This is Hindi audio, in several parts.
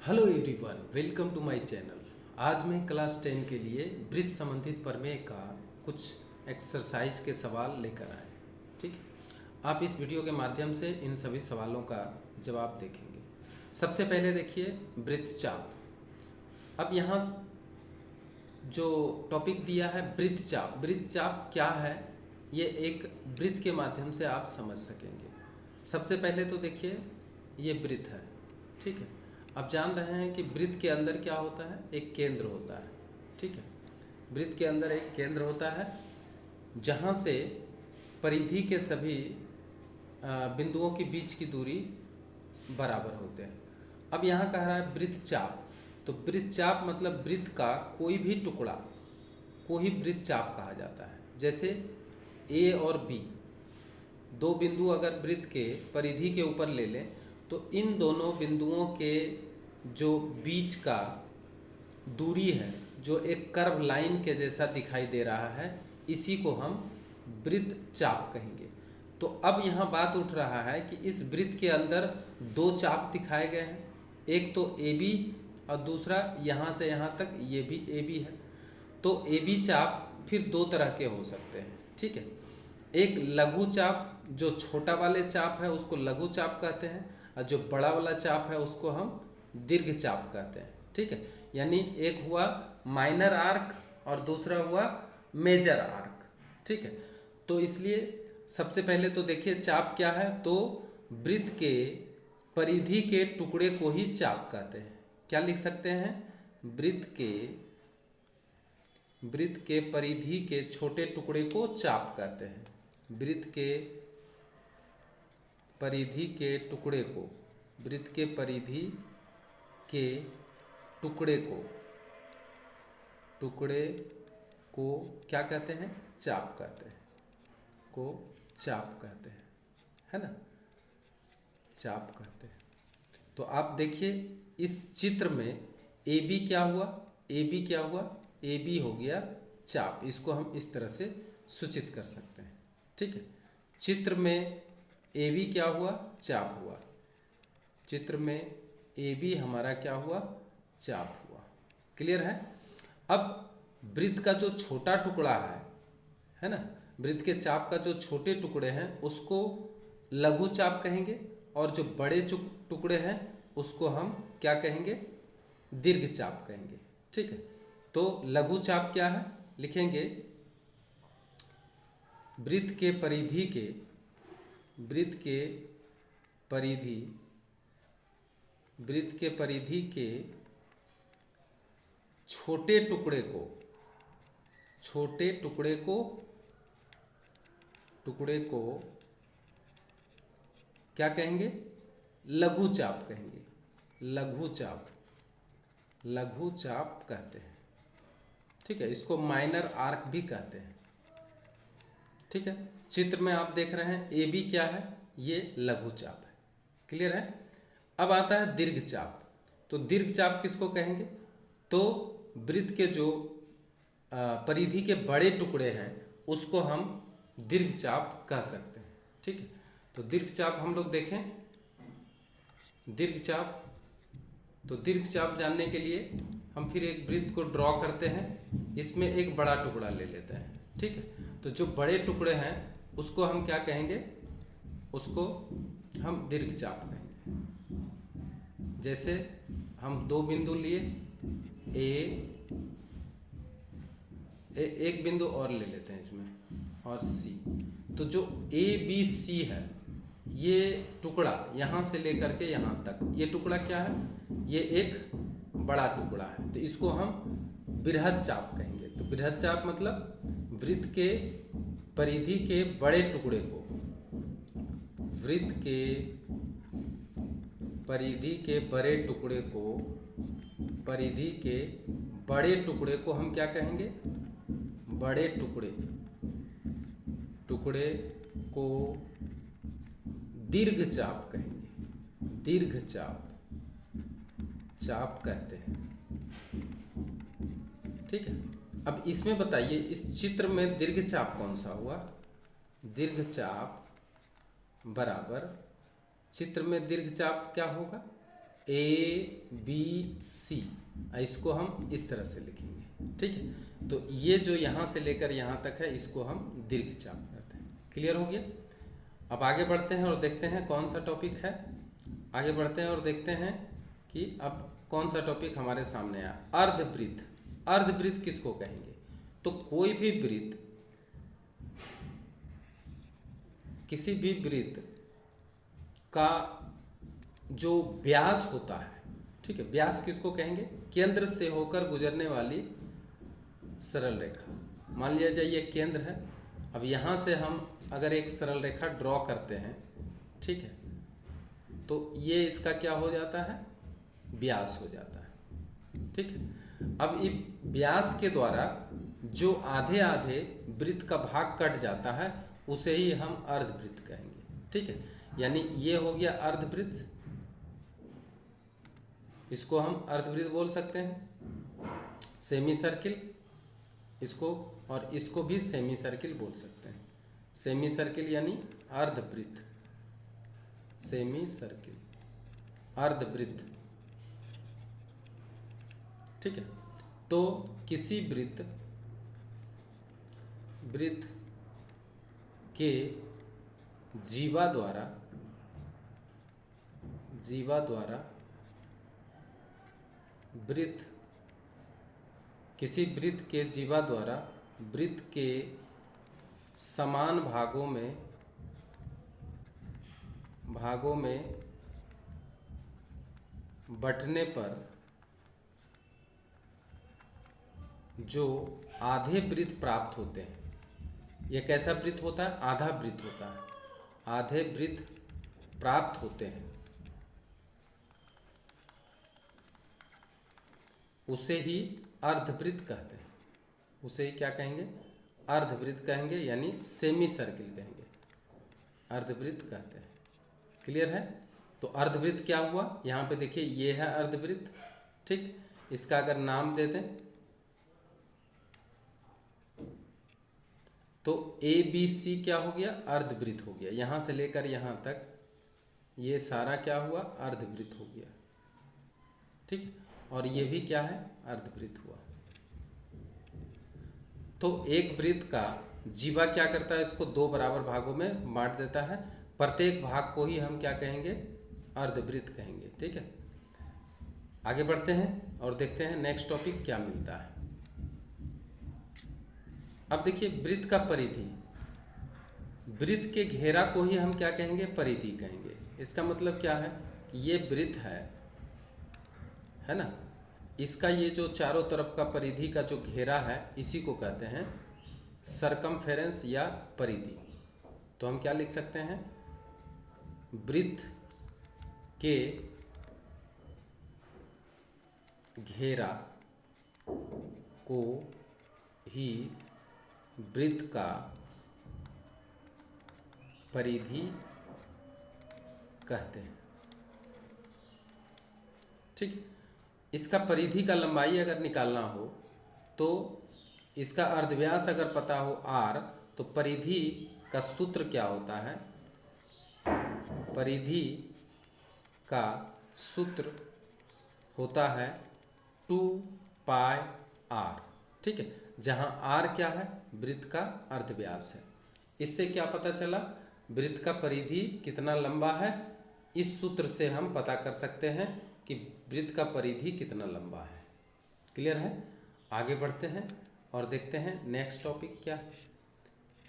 Hello everyone, welcome to my channel. आज मैं क्लास 10 के लिए ब्रिज संबंधित प्रमेय का कुछ एक्सरसाइज के सवाल लेकर आए हैं। ठीक है, आप इस वीडियो के माध्यम से इन सभी सवालों का जवाब देखेंगे। सबसे पहले देखिए वृत्तचाप। अब यहाँ जो टॉपिक दिया है वृत्तचाप, वृत्तचाप क्या है ये एक वृत्त के माध्यम से आप समझ सकेंगे। सबसे पहले तो देखिए ये वृत्त है, ठीक है। अब जान रहे हैं कि वृत्त के अंदर क्या होता है, एक केंद्र होता है, ठीक है। वृत्त के अंदर एक केंद्र होता है जहाँ से परिधि के सभी बिंदुओं के बीच की दूरी बराबर होते हैं। अब यहाँ कह रहा है वृत्तचाप, तो वृत्तचाप मतलब वृत्त का कोई भी टुकड़ा को ही वृत्तचाप कहा जाता है। जैसे ए और बी दो बिंदु अगर वृत्त के परिधि के ऊपर ले लें तो इन दोनों बिंदुओं के जो बीच का दूरी है, जो एक कर्व लाइन के जैसा दिखाई दे रहा है, इसी को हम वृत्तचाप कहेंगे। तो अब यहाँ बात उठ रहा है कि इस वृत्त के अंदर दो चाप दिखाए गए हैं, एक तो ए बी और दूसरा यहाँ से यहाँ तक ये भी ए बी है। तो ए बी चाप फिर दो तरह के हो सकते हैं, ठीक है। एक लघु चाप, जो छोटा वाले चाप है उसको लघु चाप कहते हैं, और जो बड़ा वाला चाप है उसको हम दीर्घ चाप कहते हैं, ठीक है। यानी एक हुआ माइनर आर्क और दूसरा हुआ मेजर आर्क, ठीक है। तो इसलिए सबसे पहले तो देखिए चाप क्या है, तो वृत्त के परिधि के टुकड़े को ही चाप कहते हैं। क्या लिख सकते हैं, वृत्त के परिधि के छोटे टुकड़े को चाप कहते हैं। वृत्त के परिधि के टुकड़े को, वृत्त के परिधि के टुकड़े को क्या कहते हैं, चाप कहते हैं, को चाप कहते हैं, है ना, चाप कहते हैं। तो आप देखिए इस चित्र में ए बी क्या हुआ, ए बी क्या हुआ, ए बी हो गया चाप। इसको हम इस तरह से सूचित कर सकते हैं, ठीक है। चित्र में ए बी क्या हुआ, चाप हुआ। चित्र में ए बी हमारा क्या हुआ, चाप हुआ। क्लियर है। अब वृत्त का जो छोटा टुकड़ा है ना, वृत्त के चाप का जो छोटे टुकड़े हैं उसको लघु चाप कहेंगे, और जो बड़े टुकड़े हैं उसको हम क्या कहेंगे, दीर्घ चाप कहेंगे, ठीक है। तो लघु चाप क्या है, लिखेंगे वृत्त के परिधि के, वृत्त के परिधि के छोटे टुकड़े को क्या कहेंगे, लघु चाप कहेंगे, लघु चाप कहते हैं, ठीक है। इसको माइनर आर्क भी कहते हैं, ठीक है। चित्र में आप देख रहे हैं ए बी क्या है, ये लघु चाप है। क्लियर है। अब आता है दीर्घ चाप। तो दीर्घ चाप किसको कहेंगे, तो वृत्त के जो परिधि के बड़े टुकड़े हैं उसको हम दीर्घ चाप कह सकते हैं, ठीक है। तो दीर्घ चाप हम लोग देखें, दीर्घ चाप, तो दीर्घ चाप जानने के लिए हम फिर एक वृत्त को ड्रॉ करते हैं, इसमें एक बड़ा टुकड़ा ले लेते हैं, ठीक है। तो जो बड़े टुकड़े हैं उसको हम क्या कहेंगे, उसको हम दीर्घ चाप कहेंगे। जैसे हम दो बिंदु लिए, एक बिंदु और ले लेते हैं इसमें, और सी। तो जो ए बी सी है, ये टुकड़ा यहाँ से लेकर के यहाँ तक, ये टुकड़ा क्या है, ये एक बड़ा टुकड़ा है, तो इसको हम बृहद चाप कहेंगे। तो बृहद चाप मतलब वृत्त के परिधि के बड़े टुकड़े को, वृत्त के परिधि के बड़े टुकड़े को, परिधि के बड़े टुकड़े को हम क्या कहेंगे, बड़े टुकड़े को दीर्घ चाप कहेंगे, दीर्घ चाप कहते हैं, ठीक है। अब इसमें बताइए इस चित्र में दीर्घ चाप कौन सा हुआ, दीर्घ चाप बराबर, चित्र में दीर्घ चाप क्या होगा, ए बी सी, इसको हम इस तरह से लिखेंगे। ठीक है, तो ये जो यहाँ से लेकर यहाँ तक है इसको हम दीर्घ चाप कहते हैं। क्लियर हो गया। अब आगे बढ़ते हैं और देखते हैं कौन सा टॉपिक है। आगे बढ़ते हैं और देखते हैं कि अब कौन सा टॉपिक हमारे सामने आया। अर्धवृत्त। अर्धवृत्त किसको कहेंगे? तो कोई भी वृत्त, किसी भी वृत्त का जो व्यास होता है, ठीक है, व्यास किसको कहेंगे? केंद्र से होकर गुजरने वाली सरल रेखा। मान लिया जाए ये केंद्र है। अब यहाँ से हम अगर एक सरल रेखा ड्रॉ करते हैं, ठीक है, तो ये इसका क्या हो जाता है? व्यास हो जाता है। ठीक है, अब इस व्यास के द्वारा जो आधे आधे वृत्त का भाग कट जाता है उसे ही हम अर्धवृत्त कहेंगे। ठीक है, यानी ये हो गया अर्धवृत्त, इसको हम अर्धवृत्त बोल सकते हैं। सेमी सर्किल इसको, और इसको भी सेमी सर्किल बोल सकते हैं। सेमी सर्किल यानी अर्धवृत्त, सेमी सर्किल, अर्धवृत्त। ठीक है, तो किसी वृत्त के जीवा द्वारा वृत्त, किसी वृत्त के जीवा द्वारा वृत्त के समान भागों में बंटने पर जो आधे वृत्त प्राप्त होते हैं, यह कैसा वृत्त होता है? आधा वृत्त होता है। आधे वृत्त प्राप्त होते हैं उसे ही अर्धवृत्त कहते हैं। उसे ही क्या कहेंगे? अर्धवृत्त कहेंगे, यानी सेमी सर्किल कहेंगे, अर्धवृत्त कहते हैं। क्लियर है? तो अर्धवृत्त क्या हुआ? यहाँ पे देखिए ये है अर्धवृत्त। ठीक, इसका अगर नाम दे दें तो ए बी सी क्या हो गया? अर्धवृत्त हो गया। यहाँ से लेकर यहाँ तक ये सारा क्या हुआ? अर्धवृत्त हो गया। ठीक है, और ये भी क्या है? अर्धवृत्त हुआ। तो एक वृत्त का जीवा क्या करता है? इसको दो बराबर भागों में बांट देता है। प्रत्येक भाग को ही हम क्या कहेंगे? अर्धवृत्त कहेंगे। ठीक है, आगे बढ़ते हैं और देखते हैं नेक्स्ट टॉपिक क्या मिलता है। अब देखिए वृत्त का परिधि, वृत्त के घेरा को ही हम क्या कहेंगे? परिधि कहेंगे। इसका मतलब क्या है? ये वृत्त है ना, इसका ये जो चारों तरफ का परिधि का जो घेरा है इसी को कहते हैं सरकमफेरेंस या परिधि। तो हम क्या लिख सकते हैं? वृत्त के घेरा को ही वृत्त का परिधि कहते हैं। ठीक है, इसका परिधि का लंबाई अगर निकालना हो तो इसका अर्धव्यास अगर पता हो r, तो परिधि का सूत्र क्या होता है? परिधि का सूत्र होता है 2 पाई r। ठीक है, जहाँ r क्या है? वृत्त का अर्धव्यास है। इससे क्या पता चला? वृत्त का परिधि कितना लंबा है, इस सूत्र से हम पता कर सकते हैं कि वृत्त का परिधि कितना लंबा है। क्लियर है? आगे बढ़ते हैं और देखते हैं नेक्स्ट टॉपिक क्या है।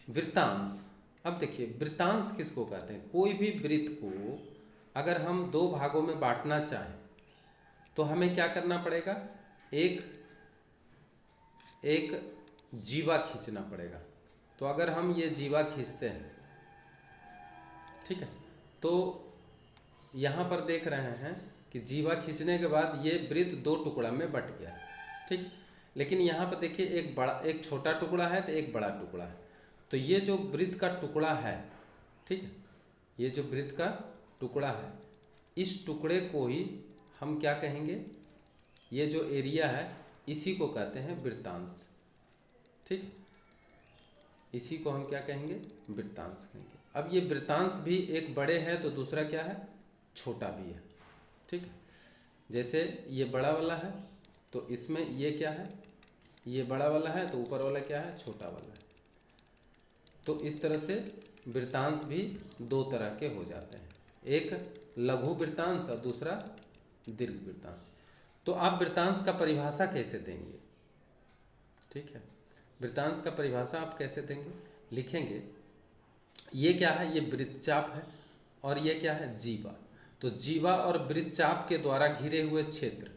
वृत्तांश। अब देखिए वृत्तांश किसको कहते हैं? कोई भी वृत्त को अगर हम दो भागों में बांटना चाहें तो हमें क्या करना पड़ेगा? एक जीवा खींचना पड़ेगा। तो अगर हम ये जीवा खींचते हैं, ठीक है, तो यहाँ पर देख रहे हैं कि जीवा खींचने के बाद ये वृत्त दो टुकड़ा में बट गया। ठीक, लेकिन यहाँ पर देखिए एक छोटा टुकड़ा है तो एक बड़ा टुकड़ा है। तो ये जो वृत्त का टुकड़ा है, ठीक है, ये जो वृत्त का टुकड़ा है, इस टुकड़े को ही हम क्या कहेंगे? ये जो एरिया है इसी को कहते हैं वृत्तांश। ठीक, इसी को हम क्या कहेंगे? वृत्तांश कहेंगे। अब ये वृत्तांश भी एक बड़े है तो दूसरा क्या है? छोटा भी है। ठीक है। जैसे ये बड़ा वाला है तो इसमें ये क्या है, ये बड़ा वाला है तो ऊपर वाला क्या है, छोटा वाला है। तो इस तरह से वृत्तांश भी दो तरह के हो जाते हैं, एक लघु वृत्तांश और दूसरा दीर्घ वृत्तांश। तो आप वृत्तांश का परिभाषा कैसे देंगे, ठीक है, वृत्तांश का परिभाषा आप कैसे देंगे, लिखेंगे ये क्या है, ये वृत्तचाप है और ये क्या है, जीवा। तो जीवा और वृत्तचाप के द्वारा घिरे हुए क्षेत्र,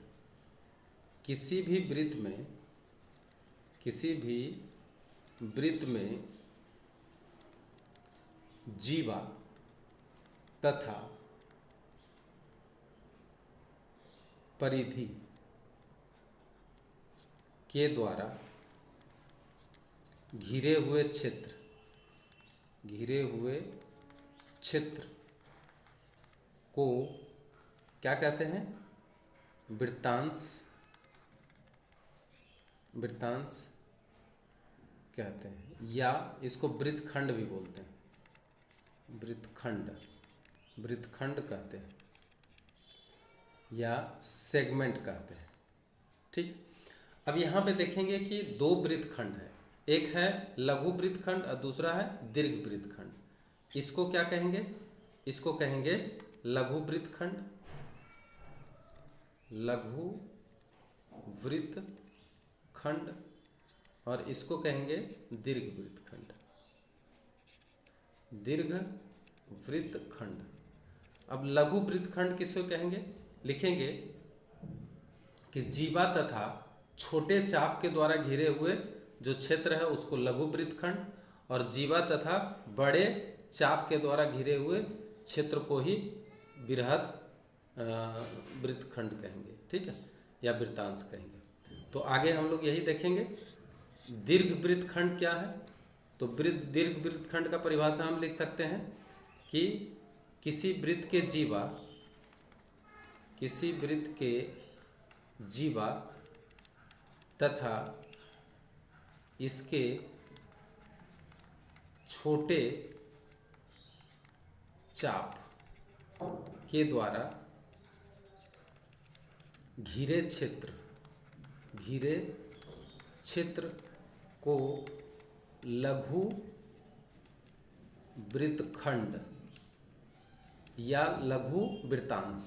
किसी भी वृत्त में जीवा तथा परिधि के द्वारा घिरे हुए क्षेत्र को क्या कहते हैं, वृत्तांश कहते हैं, या इसको वृत्तखंड भी बोलते हैं, वृत्तखंड कहते हैं या सेगमेंट कहते हैं, ठीक। अब यहाँ पे देखेंगे कि दो वृत्तखंड है, एक है लघु वृत्तखंड और दूसरा है दीर्घ वृत्तखंड। इसको क्या कहेंगे, इसको कहेंगे लघु वृत्तखंड, और इसको कहेंगे दीर्घ वृत्तखंड। अब लघु वृत्तखंड किसको कहेंगे, लिखेंगे कि जीवा तथा छोटे चाप के द्वारा घिरे हुए जो क्षेत्र है उसको लघु वृत्तखंड, और जीवा तथा बड़े चाप के द्वारा घिरे हुए क्षेत्र को ही बृहद वृत्तखंड कहेंगे, ठीक है, या वृत्तांश कहेंगे। तो आगे हम लोग यही देखेंगे। दीर्घ वृत्तखंड क्या है, तो दीर्घ वृत्तखंड का परिभाषा हम लिख सकते हैं कि किसी वृत्त के जीवा तथा इसके छोटे चाप के द्वारा घिरे क्षेत्र को लघु वृत्तखंड या लघु वृत्तांश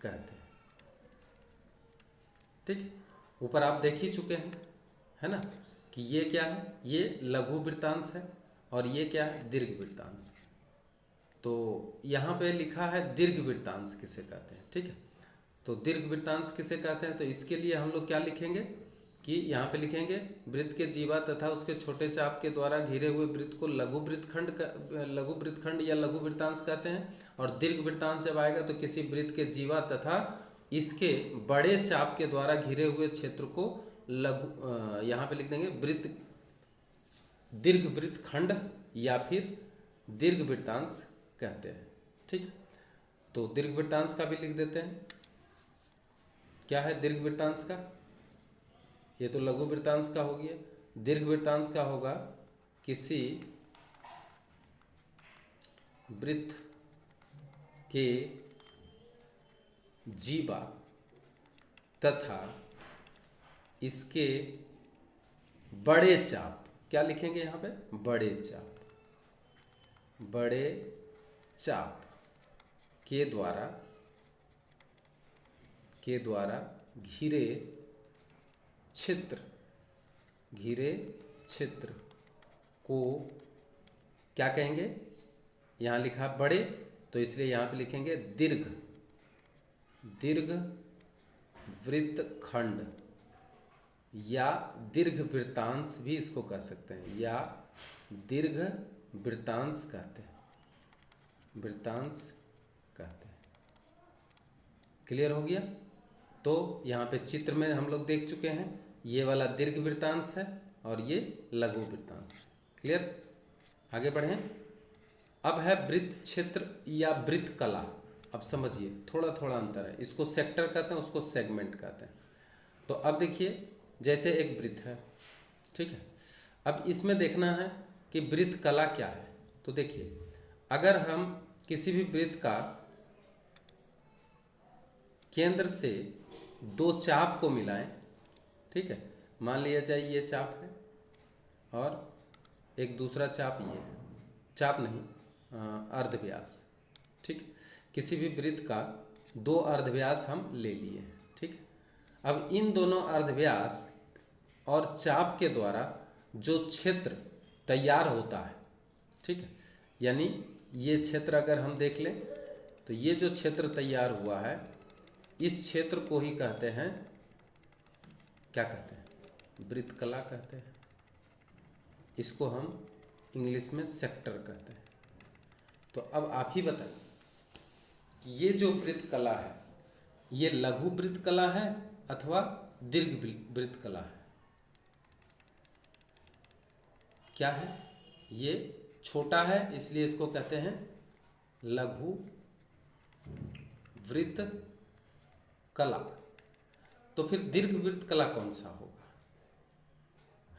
कहते हैं, ठीक है। ऊपर आप देख ही चुके हैं, है ना, कि ये क्या है, ये लघु वृत्तांश है और ये क्या है, दीर्घ वृत्तांश। तो यहाँ पे लिखा है दीर्घ वृत्तांश किसे कहते हैं, ठीक है। तो दीर्घ वृत्तांश किसे कहते हैं, तो इसके लिए हम लोग क्या लिखेंगे कि यहाँ पे लिखेंगे वृत्त के जीवा तथा उसके छोटे चाप के द्वारा घिरे हुए वृत्त को लघु वृत्तखंड या लघु वृत्तांश कहते हैं। और दीर्घ वृत्तांश जब आएगा तो किसी वृत्त के जीवा तथा इसके बड़े चाप के द्वारा घिरे हुए क्षेत्र को यहाँ पे लिख देंगे दीर्घ वृत्तखंड या फिर दीर्घ वृत्तांश कहते हैं, ठीक। तो दीर्घ वृत्तांश का भी लिख देते हैं। क्या है दीर्घ वृत्तांश का, ये तो लघु वृत्तांश का हो गया। दीर्घ वृत्तांश का होगा किसी वृत्त के जीवा तथा इसके बड़े चाप, क्या लिखेंगे यहाँ पे, बड़े चाप के द्वारा घिरे क्षेत्र को क्या कहेंगे, यहाँ लिखा बड़े तो इसलिए यहाँ पे लिखेंगे दीर्घ वृत्तखंड या दीर्घ वृत्तांश भी इसको कह सकते हैं, या दीर्घ वृत्तांश कहते हैं, क्लियर हो गया। तो यहाँ पे चित्र में हम लोग देख चुके हैं, ये वाला दीर्घ वृत्तांश है और ये लघु वृत्तांश, क्लियर। आगे बढ़ें। अब है वृत्त क्षेत्र या वृत्त कला। अब समझिए थोड़ा थोड़ा अंतर है, इसको सेक्टर कहते हैं, उसको सेगमेंट कहते हैं। तो अब देखिए जैसे एक वृत्त है, ठीक है। अब इसमें देखना है कि वृत्त कला क्या है। तो देखिए, अगर हम किसी भी वृत्त का केंद्र से दो चाप को मिलाएं, ठीक है, मान लिया जाए ये चाप है और एक दूसरा चाप ये है, चाप नहीं अर्धव्यास, ठीक है, किसी भी वृत्त का दो अर्धव्यास हम ले लिए हैं, ठीक है। अब इन दोनों अर्धव्यास और चाप के द्वारा जो क्षेत्र तैयार होता है, ठीक है, यानी ये क्षेत्र अगर हम देख लें तो ये जो क्षेत्र तैयार हुआ है, इस क्षेत्र को ही कहते हैं, क्या कहते हैं, वृत्त कला कहते हैं। इसको हम इंग्लिश में सेक्टर कहते हैं। तो अब आप ही बताइए, ये जो वृत्त कला है, ये लघु वृत्त कला है अथवा दीर्घ वृत्त कला है? क्या है? ये छोटा है इसलिए इसको कहते हैं लघु वृत्त कला। तो फिर दीर्घ वृत्त कला कौन सा होगा,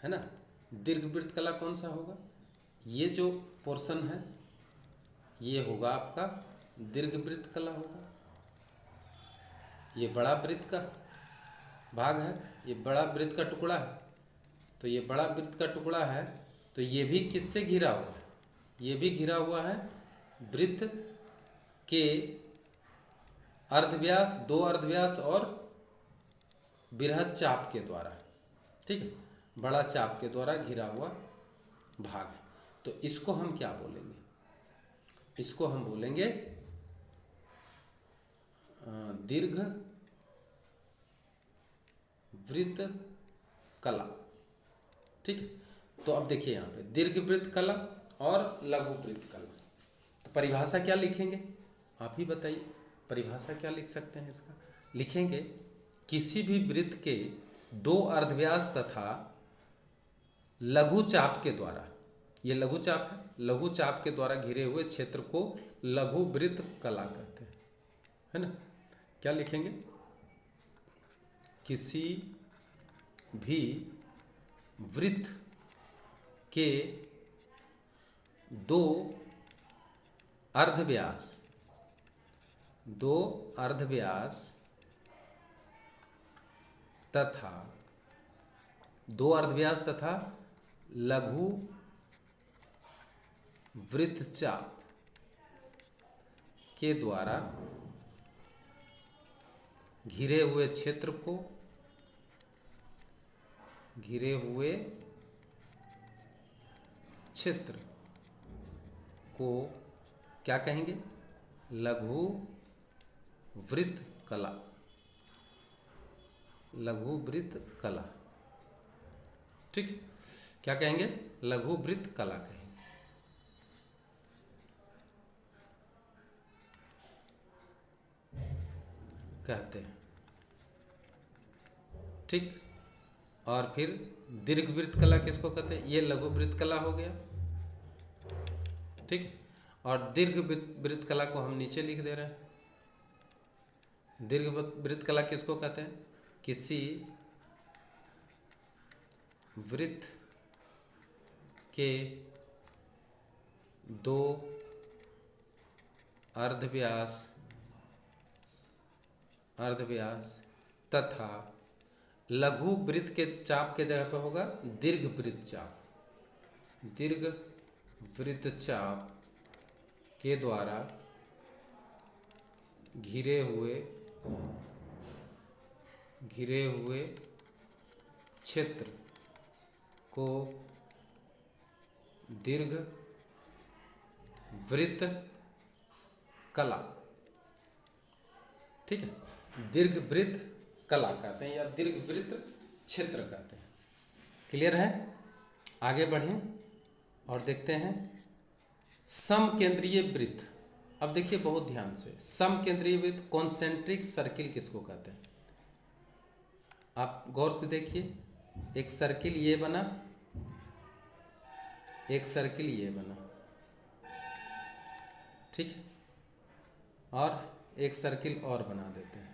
है ना? दीर्घ वृत्त कला कौन सा होगा? ये जो पोर्शन है ये होगा आपका दीर्घ वृत्त कला होगा। ये बड़ा वृत्त का भाग है, ये बड़ा वृत्त का टुकड़ा है, तो ये बड़ा वृत्त का टुकड़ा है, तो ये भी किससे घिरा हुआ है? ये भी घिरा हुआ है वृत्त के अर्धव्यास, दो अर्धव्यास और बृहद चाप के द्वारा, ठीक है, बड़ा चाप के द्वारा घिरा हुआ भाग है। तो इसको हम क्या बोलेंगे? इसको हम बोलेंगे दीर्घ वृत्त कला, ठीक है। तो अब देखिए यहाँ पे दीर्घ वृत्त कला और लघु वृत्त कला, तो परिभाषा क्या लिखेंगे आप ही बताइए? परिभाषा क्या लिख सकते हैं इसका? लिखेंगे किसी भी वृत्त के दो अर्धव्यास तथा लघु चाप के द्वारा, ये लघु चाप है, लघु चाप के द्वारा घिरे हुए क्षेत्र को लघु वृत्त कला कहते हैं, है ना? क्या लिखेंगे? किसी भी वृत्त के दो अर्धव्यास तथा लघु वृत्तचाप के द्वारा घिरे हुए क्षेत्र को क्या कहेंगे? लघु वृत्त कला, लघु वृत्त कला, ठीक है। क्या कहेंगे? लघु वृत्त कला कहेंगे। कहते हैं, ठीक। और फिर दीर्घ वृत्त कला किसको कहते हैं? ये लघु वृत्त कला हो गया, ठीक है। और दीर्घ वृत्त कला को हम नीचे लिख दे रहे हैं। दीर्घ वृत्त कला किसको कहते हैं? किसी वृत्त के दो अर्धव्यास तथा लघु वृत्त के चाप के जगह पे होगा दीर्घ वृत्त चाप, दीर्घ वृत्त चाप के द्वारा घिरे हुए क्षेत्र को दीर्घ वृत्त कला, ठीक है, दीर्घ वृत्त कला कहते हैं या दीर्घ वृत्त क्षेत्र कहते हैं। क्लियर है? आगे बढ़ें और देखते हैं समकेंद्रीय वृत्त। अब देखिए बहुत ध्यान से, समकेंद्रीय वृत्त कॉन्सेंट्रिक सर्किल किसको कहते हैं? आप गौर से देखिए, एक सर्किल ये बना, एक सर्किल ये बना, ठीक है, और एक सर्किल और बना देते हैं।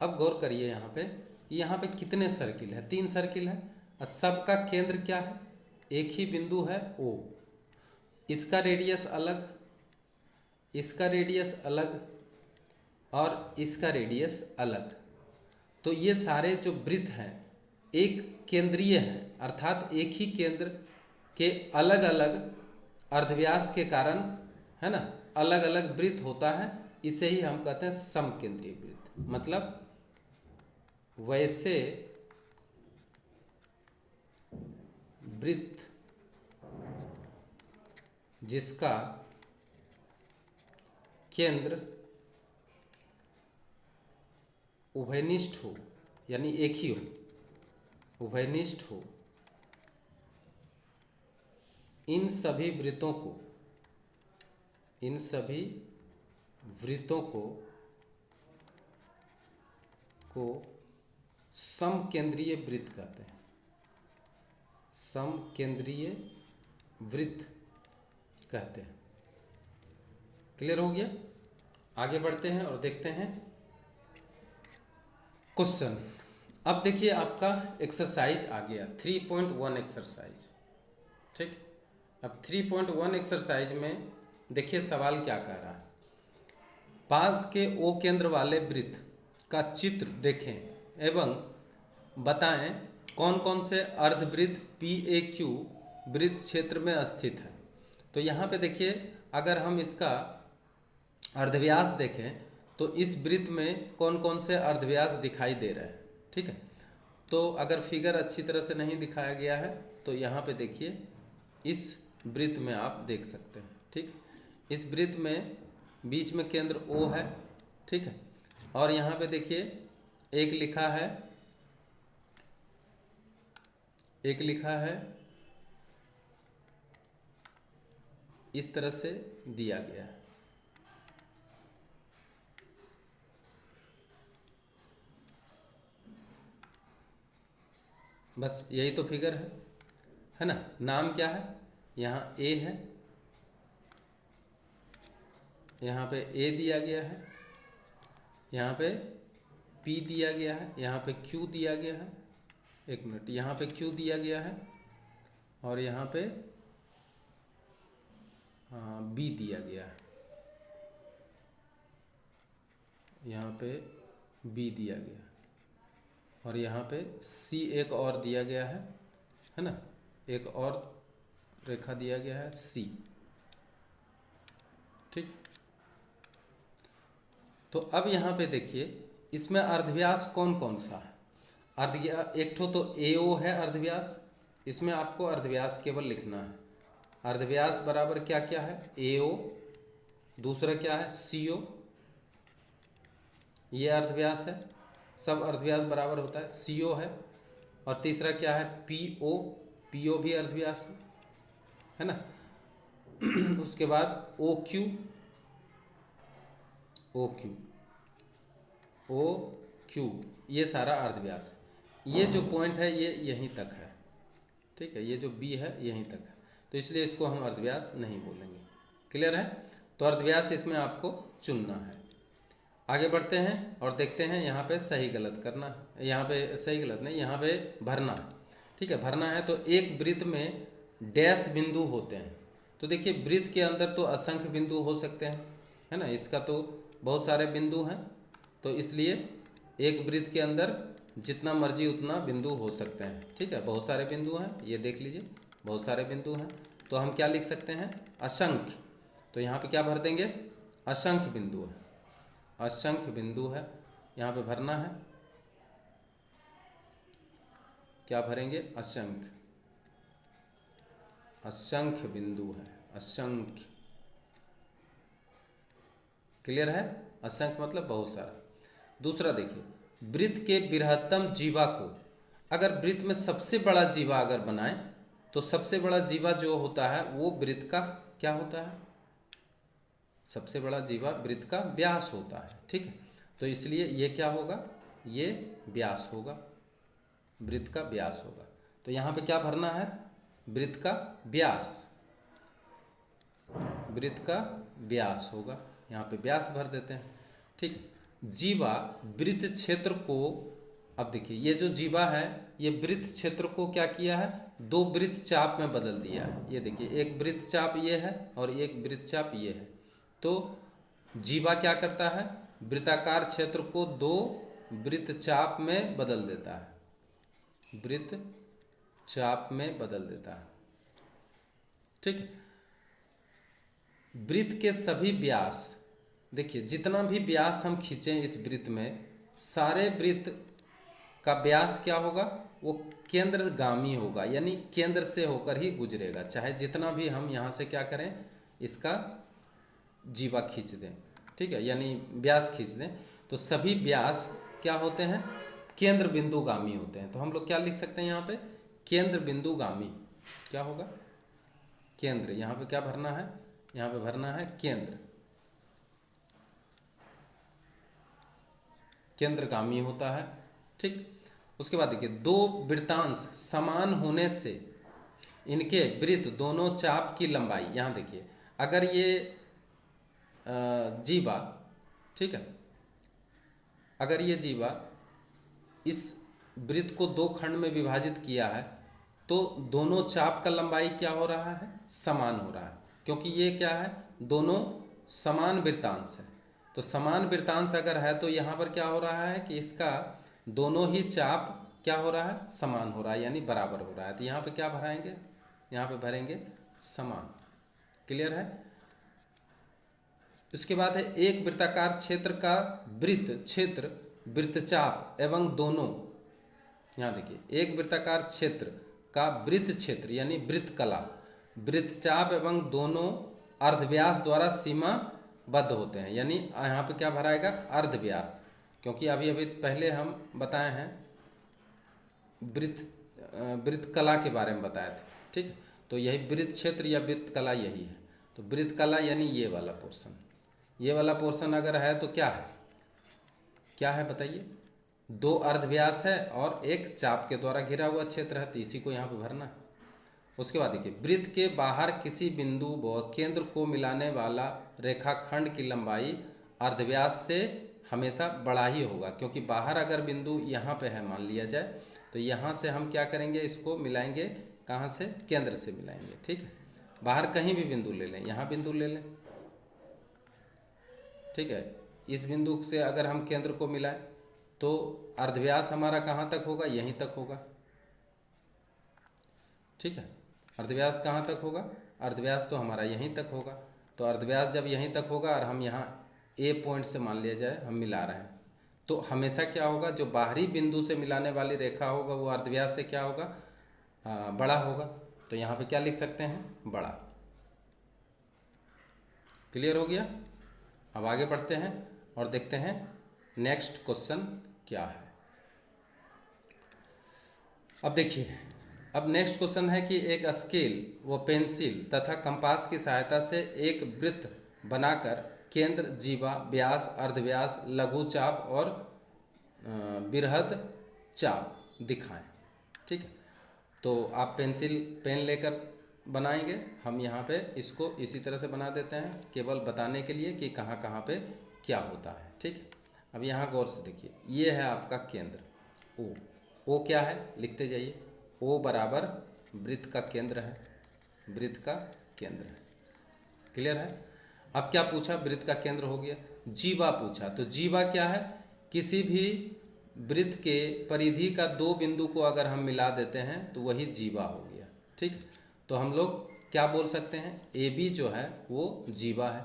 अब गौर करिए यहाँ पे, यहाँ पे कितने सर्किल है? 3 सर्किल है और सबका केंद्र क्या है? एक ही बिंदु है O। इसका रेडियस अलग, इसका रेडियस अलग और इसका रेडियस अलग। तो ये सारे जो वृत्त हैं एक केंद्रीय हैं, अर्थात एक ही केंद्र के अलग अलग अर्धव्यास के कारण, है ना, अलग अलग वृत्त होता है। इसे ही हम कहते हैं समकेंद्रीय वृत्त। मतलब वैसे वृत्त जिसका केंद्र उभयनिष्ठ हो, यानी एक ही हो, उभयनिष्ठ हो, इन सभी वृत्तों को समकेंद्रीय वृत्त कहते हैं। समकेंद्रीय वृत्त कहते हैं। क्लियर हो गया? आगे बढ़ते हैं और देखते हैं क्वेश्चन। अब देखिए आपका एक्सरसाइज आ गया 3.1 एक्सरसाइज। ठीक, अब 3.1 एक्सरसाइज में देखिए सवाल क्या कह रहा है। पास के ओ केंद्र वाले वृत्त का चित्र देखें एवं बताएं कौन कौन से अर्धवृत्त PAQ वृत्त क्षेत्र में स्थित है। तो यहाँ पे देखिए अगर हम इसका अर्धव्यास देखें तो इस वृत्त में कौन कौन से अर्धव्यास दिखाई दे रहे हैं। ठीक है, तो अगर फिगर अच्छी तरह से नहीं दिखाया गया है तो यहाँ पे देखिए इस वृत्त में आप देख सकते हैं। ठीक, इस वृत्त में बीच में केंद्र O है। ठीक है, और यहाँ पे देखिए एक लिखा है इस तरह से दिया गया है। बस यही तो फिगर है ना। नाम क्या है? यहाँ A है, यहाँ पे A दिया गया है, यहाँ पे P दिया गया है, यहाँ पे Q दिया गया है, एक मिनट, यहाँ पे Q दिया गया है और यहाँ पे B दिया गया है, यहाँ पे B दिया गया है और यहाँ पे C एक और दिया गया है ना, एक और रेखा दिया गया है C। ठीक, तो अब यहाँ पे देखिए इसमें अर्धव्यास कौन कौन सा है। एक ठो तो AO है अर्धव्यास, इसमें आपको अर्धव्यास केवल लिखना है। अर्धव्यास बराबर क्या क्या है? AO, दूसरा क्या है? CO, ये अर्धव्यास है, सब अर्धव्यास बराबर होता है, CO है, और तीसरा क्या है? PO भी अर्धव्यास है ना। उसके बाद OQ, ये सारा अर्धव्यास है। ये जो पॉइंट है ये यहीं तक है। ठीक है, ये जो B है यहीं तक है, तो इसलिए इसको हम अर्धव्यास नहीं बोलेंगे। क्लियर है? तो अर्धव्यास इसमें आपको चुनना है। आगे बढ़ते हैं और देखते हैं यहाँ पे सही गलत करना है। यहाँ पे सही गलत नहीं, यहाँ पे भरना है। ठीक है, भरना है। तो एक वृत्त में डैश बिंदु होते हैं। तो देखिए वृत्त के अंदर तो असंख्य बिंदु हो सकते हैं, है ना। इसका तो बहुत सारे बिंदु हैं, तो इसलिए एक वृत्त के अंदर जितना मर्जी उतना बिंदु हो सकते हैं। ठीक है, बहुत सारे बिंदु हैं, ये देख लीजिए बहुत सारे बिंदु हैं। तो हम क्या लिख सकते हैं? असंख्य। तो यहाँ पे क्या भर देंगे? असंख्य बिंदु है, असंख्य बिंदु है, यहाँ पे भरना है। क्या भरेंगे? असंख्य, असंख्य बिंदु है, असंख्य। क्लियर है? असंख्य मतलब बहुत सारा। दूसरा देखिए, वृत्त के बृहत्तम जीवा को, अगर वृत्त में सबसे बड़ा जीवा अगर बनाए तो सबसे बड़ा जीवा जो होता है वो वृत्त का क्या होता है? सबसे बड़ा जीवा वृत्त का व्यास होता है। ठीक है, तो इसलिए ये क्या होगा? ये व्यास होगा, वृत्त का व्यास होगा। तो यहाँ पे क्या भरना है? वृत्त का व्यास, वृत्त का व्यास होगा, यहाँ पे व्यास भर देते हैं। ठीक है, जीवा वृत्त क्षेत्र को अब देखिए ये जो जीवा है ये वृत्त क्षेत्र को क्या किया है, दो वृत्त चाप में बदल दिया है। ये देखिए एक वृत्त चाप ये है और एक वृत्त चाप ये है। तो जीवा क्या करता है, वृत्ताकार क्षेत्र को दो वृत्त चाप में बदल देता है, वृत्त चाप में बदल देता है। ठीक है। वृत्त के सभी व्यास, देखिए जितना भी व्यास हम खींचें इस वृत्त में, सारे वृत्त का व्यास क्या होगा, वो केंद्रगामी होगा, यानी केंद्र से होकर ही गुजरेगा। चाहे जितना भी हम यहाँ से क्या करें, इसका जीवा खींच दें, ठीक है, यानी व्यास खींच दें, तो सभी व्यास क्या होते हैं, केंद्र बिंदुगामी होते हैं। तो हम लोग क्या लिख सकते हैं यहाँ पे, केंद्र बिंदुगामी। क्या होगा, केंद्र। यहाँ पे क्या भरना है, यहाँ पे भरना है केंद्र, केंद्रगामी होता है। ठीक। उसके बाद देखिए दो वृत्तांश समान होने से इनके वृत्त दोनों चाप की लंबाई, यहाँ देखिए अगर ये जीवा, ठीक है, अगर ये जीवा इस वृत्त को दो खंड में विभाजित किया है तो दोनों चाप का लंबाई क्या हो रहा है, समान हो रहा है, क्योंकि ये क्या है, दोनों समान वृत्तांश है। तो समान वृत्तांश अगर है तो यहाँ पर क्या हो रहा है कि इसका दोनों ही चाप क्या हो रहा है, समान हो रहा है, यानी बराबर हो रहा है। तो यहाँ पे क्या भराएंगे, यहाँ पे भरेंगे समान। क्लियर है। उसके बाद है एक वृत्ताकार क्षेत्र का वृत्त क्षेत्र वृत्तचाप एवं दोनों, यहाँ देखिए एक वृत्ताकार क्षेत्र का वृत्त क्षेत्र यानी वृत्त कला वृत्तचाप एवं दोनों अर्धव्यास द्वारा सीमाबद्ध होते हैं। यानी यहाँ पे क्या भराएगा, अर्धव्यास, क्योंकि अभी अभी पहले हम बताए हैं वृत्त कला के बारे में बताए थे। ठीक है। तो यही वृत्त क्षेत्र या वृत्त कला यही है। तो वृत्त कला यानी ये वाला पोर्शन, ये वाला पोर्शन अगर है तो क्या है, क्या है बताइए, दो अर्धव्यास है और एक चाप के द्वारा घिरा हुआ क्षेत्र है, तो इसी को यहाँ पे भरना है। उसके बाद देखिए वृत्त के बाहर किसी बिंदु व केंद्र को मिलाने वाला रेखाखंड की लंबाई अर्धव्यास से हमेशा बड़ा ही होगा, क्योंकि बाहर अगर बिंदु यहाँ पे है मान लिया जाए, तो यहाँ से हम क्या करेंगे, इसको मिलाएंगे कहाँ से, केंद्र से मिलाएंगे। ठीक है। बाहर कहीं भी बिंदु ले लें, यहाँ बिंदु ले लें, ठीक है, इस बिंदु से अगर हम केंद्र को मिलाएं तो अर्धव्यास हमारा कहाँ तक होगा, यहीं तक होगा। ठीक है। अर्धव्यास कहाँ तक होगा, अर्धव्यास तो हमारा यहीं तक होगा। तो अर्धव्यास जब यहीं तक होगा और हम यहाँ ए पॉइंट से मान लिया जाए हम मिला रहे हैं, तो हमेशा क्या होगा, जो बाहरी बिंदु से मिलाने वाली रेखा होगा वो अर्धव्यास से क्या होगा, बड़ा होगा। तो यहाँ पे क्या लिख सकते हैं, बड़ा। क्लियर हो गया। अब आगे बढ़ते हैं और देखते हैं नेक्स्ट क्वेश्चन क्या है। अब देखिए, अब नेक्स्ट क्वेश्चन है कि एक स्केल व पेंसिल तथा कंपास की सहायता से एक वृत्त बनाकर केंद्र, जीवा, व्यास, अर्धव्यास, लघु चाप और बृहद चाप दिखाएं। ठीक है। तो आप पेन लेकर बनाएंगे, हम यहाँ पे इसको इसी तरह से बना देते हैं, केवल बताने के लिए कि कहाँ कहाँ पे क्या होता है। ठीक है। अब यहाँ गौर से देखिए, ये है आपका केंद्र ओ। ओ क्या है, लिखते जाइए, ओ बराबर वृत्त का केंद्र है, वृत्त का केंद्र है। क्लियर है। अब क्या पूछा, वृत्त का केंद्र हो गया। जीवा पूछा, तो जीवा क्या है, किसी भी वृत्त के परिधि का दो बिंदु को अगर हम मिला देते हैं तो वही जीवा हो गया। ठीक है। तो हम लोग क्या बोल सकते हैं, ए बी जो है वो जीवा है।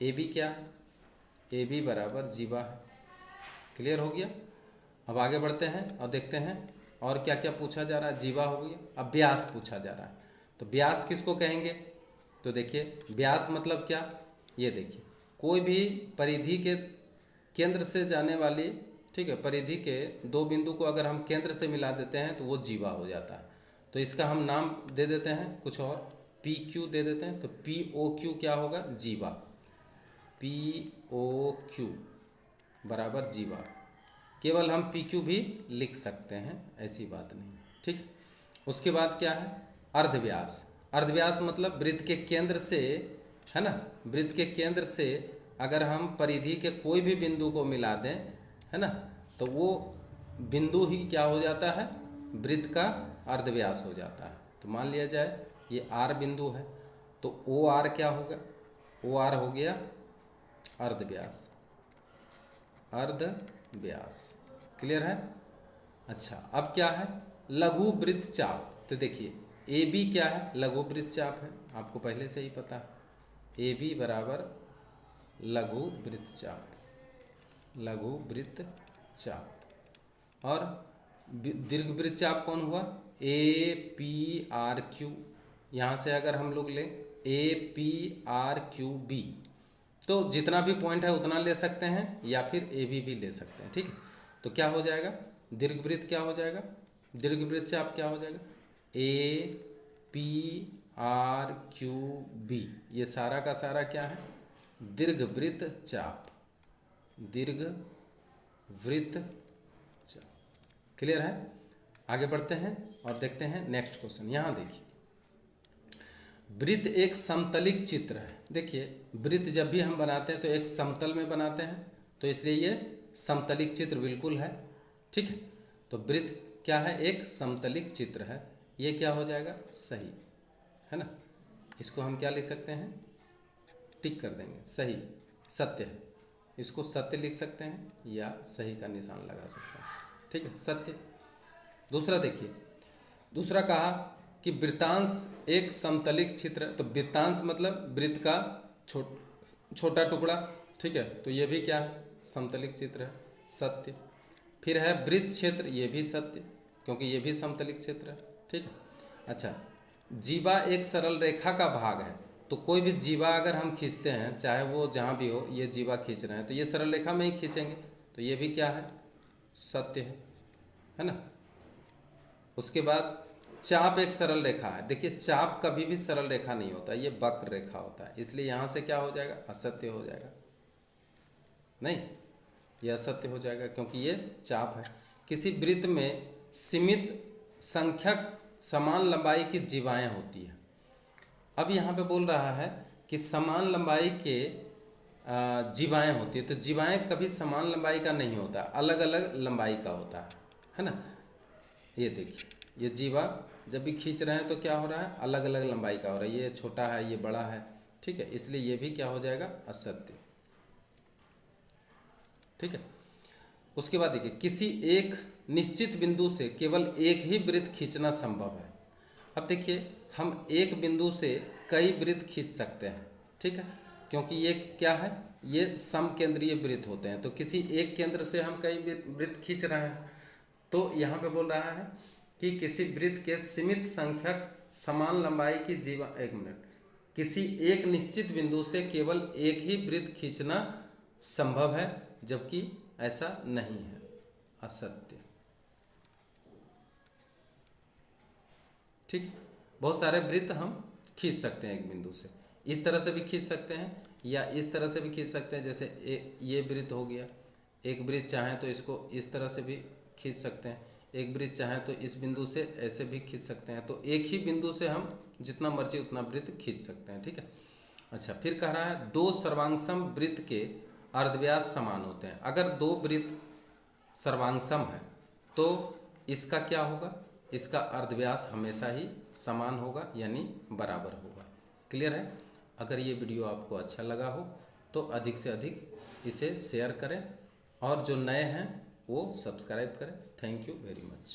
ए बी क्या है, ए बी बराबर जीवा है। क्लियर हो गया। अब आगे बढ़ते हैं और देखते हैं और क्या क्या पूछा जा रहा है। जीवा हो गया। अब व्यास पूछा जा रहा है, तो व्यास किसको कहेंगे, तो देखिए व्यास मतलब क्या, ये देखिए कोई भी परिधि के केंद्र से जाने वाली, ठीक है, परिधि के दो बिंदु को अगर हम केंद्र से मिला देते हैं तो वो जीवा हो जाता है। तो इसका हम नाम दे देते हैं कुछ और, पी क्यू दे देते हैं। तो पी ओ क्यू क्या होगा, जीवा, पी ओ क्यू बराबर जीवा। केवल हम पी क्यू भी लिख सकते हैं, ऐसी बात नहीं। ठीक है। उसके बाद क्या है, अर्धव्यास। अर्धव्यास मतलब वृत्त के केंद्र से, है ना, वृत्त के केंद्र से अगर हम परिधि के कोई भी बिंदु को मिला दें, है ना, तो वो बिंदु ही क्या हो जाता है, वृत्त का अर्धव्यास हो जाता है। तो मान लिया जाए ये आर बिंदु है, तो ओ आर क्या होगा, ओ आर हो गया अर्धव्यास, अर्धव्यास। क्लियर है। अच्छा, अब क्या है, लघु वृत्त चाप। तो देखिए ए बी क्या है, लघु वृत्त चाप है, आपको पहले से ही पता है। ए बी बराबर लघु वृत्त चाप, लघु वृत्त चाप। और दीर्घ वृत्त चाप कौन हुआ, ए पी आर क्यू। यहाँ से अगर हम लोग लें A P R Q B, तो जितना भी पॉइंट है उतना ले सकते हैं, या फिर ए बी भी ले सकते हैं। ठीक है, तो क्या हो जाएगा, दीर्घवृत्त क्या हो जाएगा, दीर्घवृत्त चाप क्या हो जाएगा, A P R Q B. ये सारा का सारा क्या है, दीर्घवृत्त चाप, दीर्घवृत्त चाप। क्लियर है। आगे बढ़ते हैं और देखते हैं नेक्स्ट क्वेश्चन। यहाँ देखिए, वृत्त एक समतलिक चित्र है। देखिए वृत्त जब भी हम बनाते हैं तो एक समतल में बनाते हैं, तो इसलिए ये समतलिक चित्र बिल्कुल है। ठीक है, तो वृत्त क्या है, एक समतलिक चित्र है। ये क्या हो जाएगा, सही है ना। इसको हम क्या लिख सकते हैं, टिक कर देंगे, सही, सत्य है। इसको सत्य लिख सकते हैं या सही का निशान लगा सकते हैं। ठीक है, सत्य। दूसरा देखिए, दूसरा कहा कि वृत्तांश एक समतलिक चित्र, तो वृत्तांश मतलब वृत्त का छोटा टुकड़ा। ठीक है, तो ये भी क्या है, समतलिक चित्र है, सत्य। फिर है वृत्त क्षेत्र, ये भी सत्य, क्योंकि ये भी समतलिक क्षेत्र है। ठीक है। अच्छा, जीवा एक सरल रेखा का भाग है। तो कोई भी जीवा अगर हम खींचते हैं, चाहे वो जहाँ भी हो, ये जीवा खींच रहे हैं, तो ये सरल रेखा में ही खींचेंगे, तो ये भी क्या है, सत्य है ना। उसके बाद चाप एक सरल रेखा है। देखिए चाप कभी भी सरल रेखा नहीं होता, ये वक्र रेखा होता है, इसलिए यहाँ से क्या हो जाएगा, असत्य हो जाएगा। नहीं, ये असत्य हो जाएगा क्योंकि ये चाप है। किसी वृत्त में सीमित संख्यक समान लंबाई की जीवाएं होती है। अब यहाँ पे बोल रहा है कि समान लंबाई के जीवाएं होती है, तो जीवाएं कभी समान लंबाई का नहीं होता, अलग अलग लंबाई का होता है ना। ये देखिए, ये जीवा जब भी खींच रहे हैं तो क्या हो रहा है, अलग अलग लंबाई का हो रहा है, ये छोटा है, ये बड़ा है। ठीक है, इसलिए ये भी क्या हो जाएगा, असत्य। ठीक है। उसके बाद देखिए, किसी एक निश्चित बिंदु से केवल एक ही वृत्त खींचना संभव है। अब देखिए, हम एक बिंदु से कई वृत्त खींच सकते हैं। ठीक है, क्योंकि ये क्या है, ये समकेंद्रीय वृत्त होते हैं, तो किसी एक केंद्र से हम कई वृत्त खींच रहे हैं। तो यहाँ पे बोल रहा है कि किसी वृत्त के सीमित संख्यक समान लंबाई की जीवा, एक मिनट, किसी एक निश्चित बिंदु से केवल एक ही वृत्त खींचना संभव है, जबकि ऐसा नहीं है, असत्य। ठीक, बहुत सारे वृत्त हम खींच सकते हैं एक बिंदु से, इस तरह से भी खींच सकते हैं या इस तरह से भी खींच सकते हैं। जैसे ये वृत्त हो गया, एक वृत्त चाहें तो इसको इस तरह से भी खींच सकते हैं, एक वृत्त चाहें तो इस बिंदु से ऐसे भी खींच सकते हैं। तो एक ही बिंदु से हम जितना मर्जी उतना वृत्त खींच सकते हैं। ठीक है। अच्छा, फिर कह रहा है दो सर्वांगसम वृत्त के अर्धव्यास समान होते हैं। अगर दो वृत्त सर्वांगसम है तो इसका क्या होगा, इसका अर्धव्यास हमेशा ही समान होगा, यानी बराबर होगा। क्लियर है। अगर ये वीडियो आपको अच्छा लगा हो तो अधिक से अधिक इसे शेयर करें, और जो नए हैं वो सब्सक्राइब करें। Thank you very much.